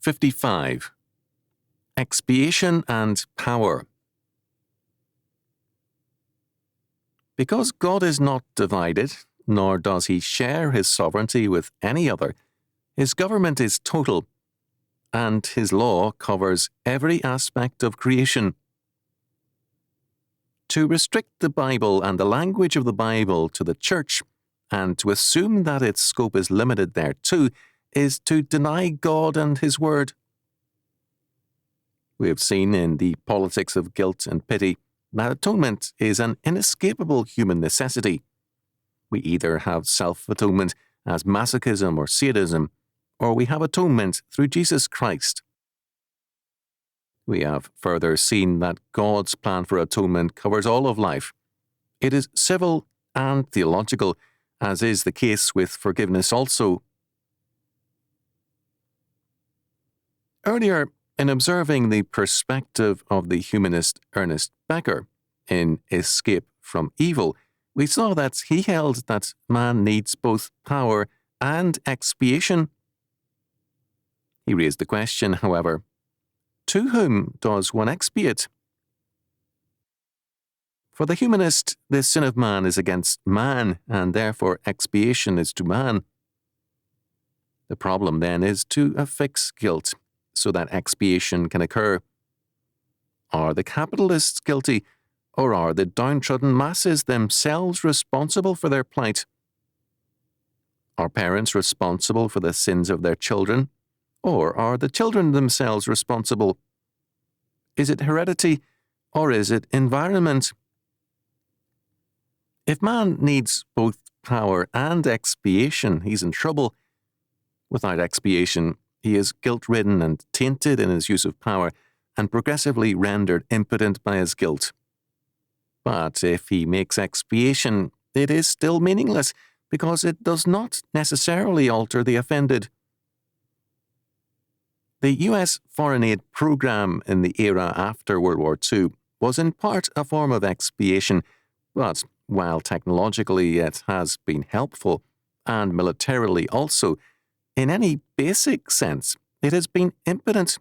55. Expiation and power. Because God is not divided, nor does he share his sovereignty with any other, his government is total, and his law covers every aspect of creation. To restrict the Bible and the language of the Bible to the church, and to assume that its scope is limited thereto, is to deny God and his word. We have seen in the politics of guilt and pity that atonement is an inescapable human necessity. We either have self-atonement as masochism or sadism, or we have atonement through Jesus Christ. We have further seen that God's plan for atonement covers all of life. It is civil and theological, as is the case with forgiveness also. Earlier, in observing the perspective of the humanist Ernest Becker in Escape from Evil, we saw that he held that man needs both power and expiation. He raised the question, however, to whom does one expiate? For the humanist, the sin of man is against man, and therefore expiation is to man. The problem then is to affix guilt, so that expiation can occur. Are the capitalists guilty, or are the downtrodden masses themselves responsible for their plight? Are parents responsible for the sins of their children, or are the children themselves responsible? Is it heredity, or is it environment? If man needs both power and expiation, he's in trouble. Without expiation, he is guilt-ridden and tainted in his use of power, and progressively rendered impotent by his guilt. But if he makes expiation, it is still meaningless, because it does not necessarily alter the offended. The U.S. foreign aid program in the era after World War II was in part a form of expiation, but while technologically it has been helpful, and militarily also, in any basic sense, it has been impotent.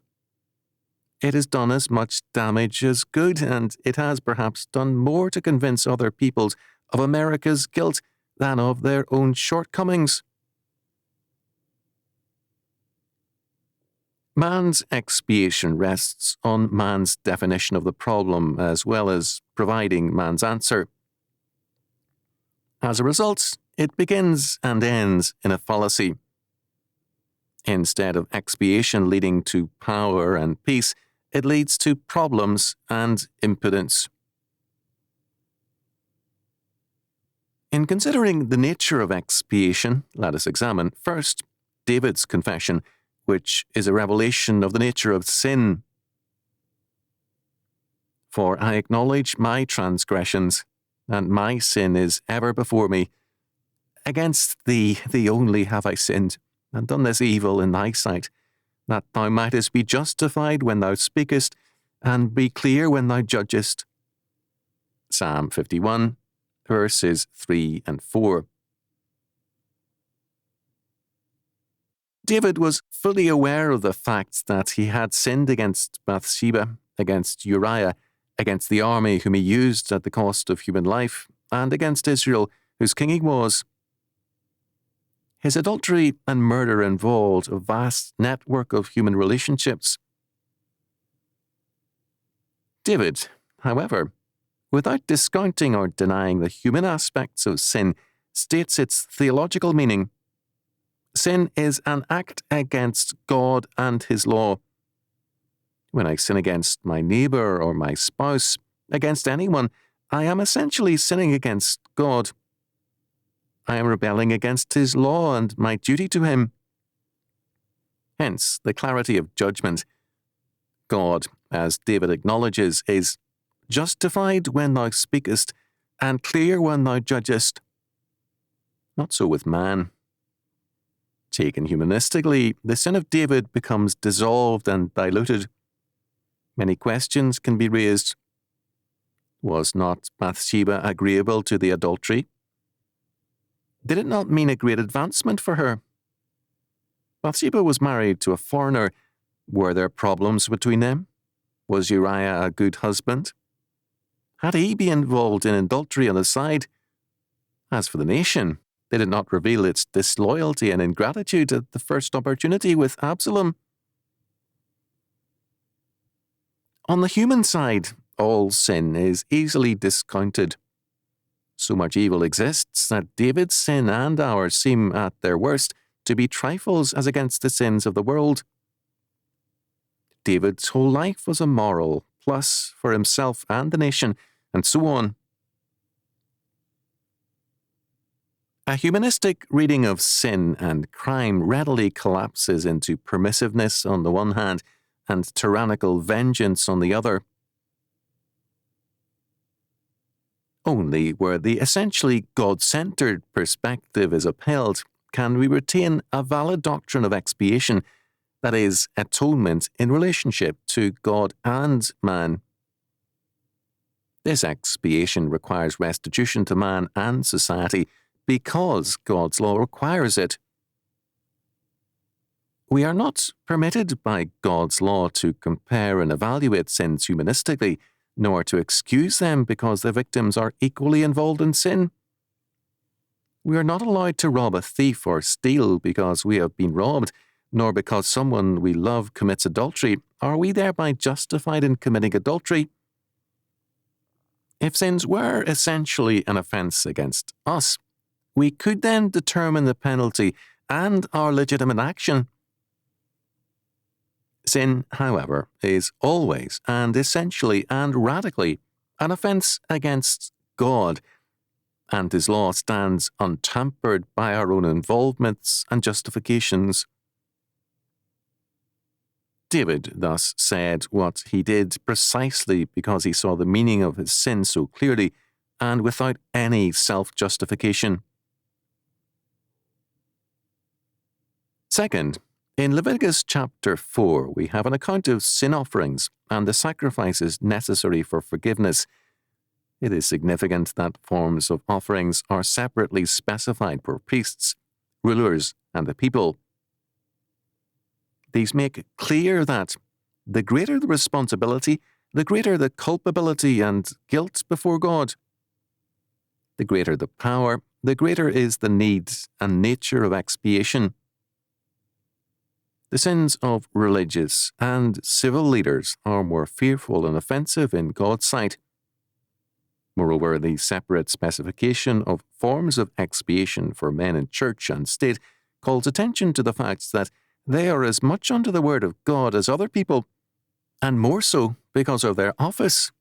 It has done as much damage as good, and it has perhaps done more to convince other peoples of America's guilt than of their own shortcomings. Man's expiation rests on man's definition of the problem as well as providing man's answer. As a result, it begins and ends in a fallacy. Instead of expiation leading to power and peace, it leads to problems and impotence. In considering the nature of expiation, let us examine first David's confession, which is a revelation of the nature of sin. For I acknowledge my transgressions, and my sin is ever before me. Against thee only have I sinned, and done this evil in thy sight, that thou mightest be justified when thou speakest, and be clear when thou judgest. Psalm 51, verses 3 and 4. David was fully aware of the fact that he had sinned against Bathsheba, against Uriah, against the army whom he used at the cost of human life, and against Israel, whose king he was. His adultery and murder involved a vast network of human relationships. David, however, without discounting or denying the human aspects of sin, states its theological meaning. Sin is an act against God and his law. When I sin against my neighbor or my spouse, against anyone, I am essentially sinning against God. I am rebelling against his law and my duty to him. Hence, the clarity of judgment. God, as David acknowledges, is justified when thou speakest, and clear when thou judgest. Not so with man. Taken humanistically, the sin of David becomes dissolved and diluted. Many questions can be raised. Was not Bathsheba agreeable to the adultery? Did it not mean a great advancement for her? Bathsheba was married to a foreigner, Were there problems between them? Was Uriah a good husband? Had he been involved in adultery on the side? As for the nation, they did not reveal its disloyalty and ingratitude at the first opportunity with Absalom. On the human side, all sin is easily discounted. So much evil exists that David's sin and ours seem, at their worst, to be trifles as against the sins of the world. David's whole life was a moral, plus for himself and the nation, and so on. A humanistic reading of sin and crime readily collapses into permissiveness on the one hand and tyrannical vengeance on the other. Only where the essentially God-centered perspective is upheld can we retain a valid doctrine of expiation, that is, atonement in relationship to God and man. This expiation requires restitution to man and society because God's law requires it. We are not permitted by God's law to compare and evaluate sins humanistically, nor to excuse them because the victims are equally involved in sin. We are not allowed to rob a thief or steal because we have been robbed, nor because someone we love commits adultery are we thereby justified in committing adultery. If sins were essentially an offence against us, we could then determine the penalty and our legitimate action. Sin, however, is always and essentially and radically an offence against God, and His law stands untampered by our own involvements and justifications. David thus said what he did precisely because he saw the meaning of his sin so clearly and without any self-justification. Second, in Leviticus chapter 4, we have an account of sin offerings and the sacrifices necessary for forgiveness. It is significant that forms of offerings are separately specified for priests, rulers, and the people. These make clear that the greater the responsibility, the greater the culpability and guilt before God. The greater the power, the greater is the need and nature of expiation. The sins of religious and civil leaders are more fearful and offensive in God's sight. Moreover, the separate specification of forms of expiation for men in church and state calls attention to the fact that they are as much under the word of God as other people, and more so because of their office.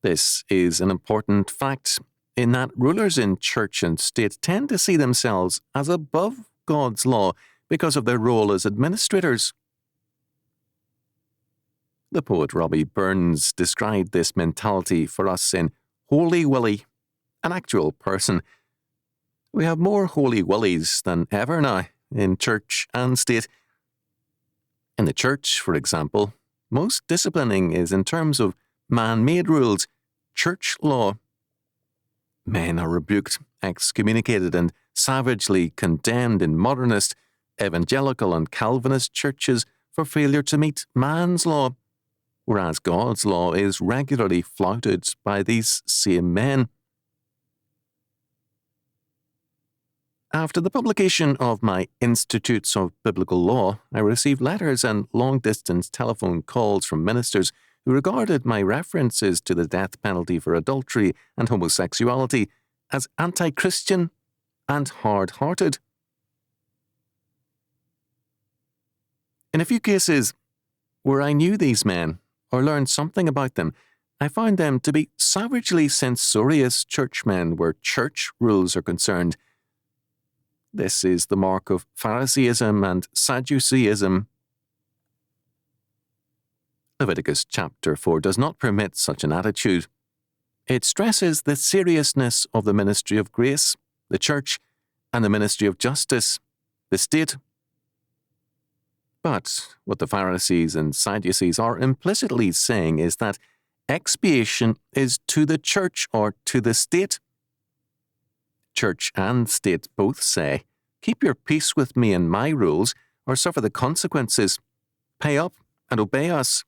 This is an important fact, in that rulers in church and state tend to see themselves as above God's law because of their role as administrators. The poet Robbie Burns described this mentality for us in Holy Willie, an actual person. We have more Holy Willies than ever now in church and state. In the church, for example, most disciplining is in terms of man-made rules, church law. Men are rebuked, excommunicated, and savagely condemned in modernist, evangelical, and Calvinist churches for failure to meet man's law, whereas God's law is regularly flouted by these same men. After the publication of my Institutes of Biblical Law, I received letters and long-distance telephone calls from ministers who regarded my references to the death penalty for adultery and homosexuality as anti-Christian and hard-hearted. In a few cases where I knew these men or learned something about them, I found them to be savagely censorious churchmen where church rules are concerned. This is the mark of Phariseeism and Sadduceeism. Leviticus chapter 4 does not permit such an attitude. It stresses the seriousness of the ministry of grace, the church, and the ministry of justice, the state. But what the Pharisees and Sadducees are implicitly saying is that expiation is to the church or to the state. Church and state both say, keep your peace with me and my rules, or suffer the consequences. Pay up and obey us.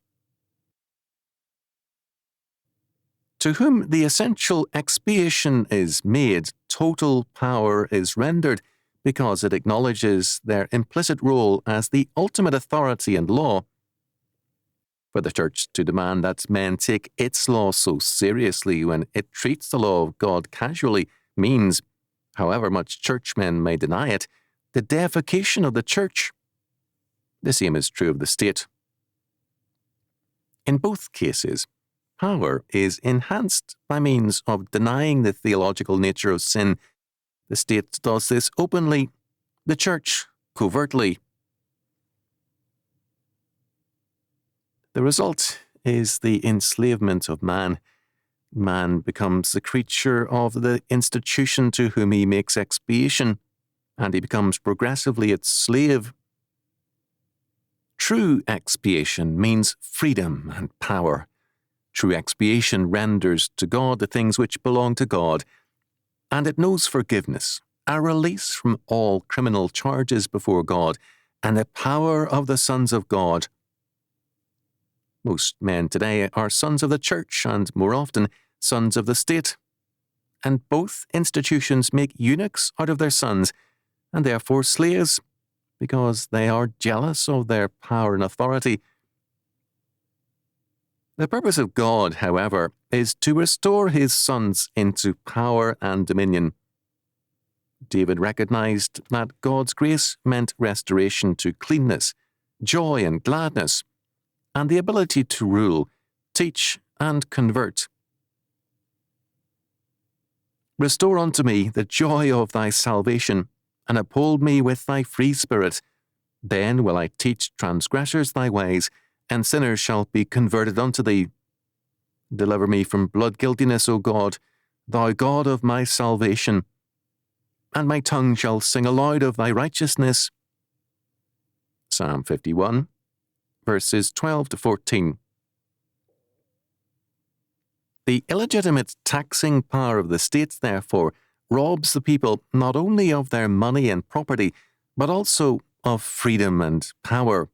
To whom the essential expiation is made, total power is rendered, because it acknowledges their implicit role as the ultimate authority and law. For the Church to demand that men take its law so seriously when it treats the law of God casually means, however much churchmen may deny it, the deification of the Church. The same is true of the state. In both cases, power is enhanced by means of denying the theological nature of sin. The state does this openly, the Church covertly. The result is the enslavement of man. Man becomes the creature of the institution to whom he makes expiation, and he becomes progressively its slave. True expiation means freedom and power. True expiation renders to God the things which belong to God, and it knows forgiveness, a release from all criminal charges before God, and the power of the sons of God. Most men today are sons of the Church and, more often, sons of the state. And both institutions make eunuchs out of their sons, and therefore slaves, because they are jealous of their power and authority. The purpose of God, however, is to restore his sons into power and dominion. David recognized that God's grace meant restoration to cleanness, joy and gladness, and the ability to rule, teach, and convert. Restore unto me the joy of thy salvation, and uphold me with thy free spirit. Then will I teach transgressors thy ways, and sinners shall be converted unto thee. Deliver me from blood guiltiness, O God, thou God of my salvation. And my tongue shall sing aloud of thy righteousness. Psalm 51. Verses 12 to 14. The illegitimate taxing power of the state, therefore, robs the people not only of their money and property, but also of freedom and power.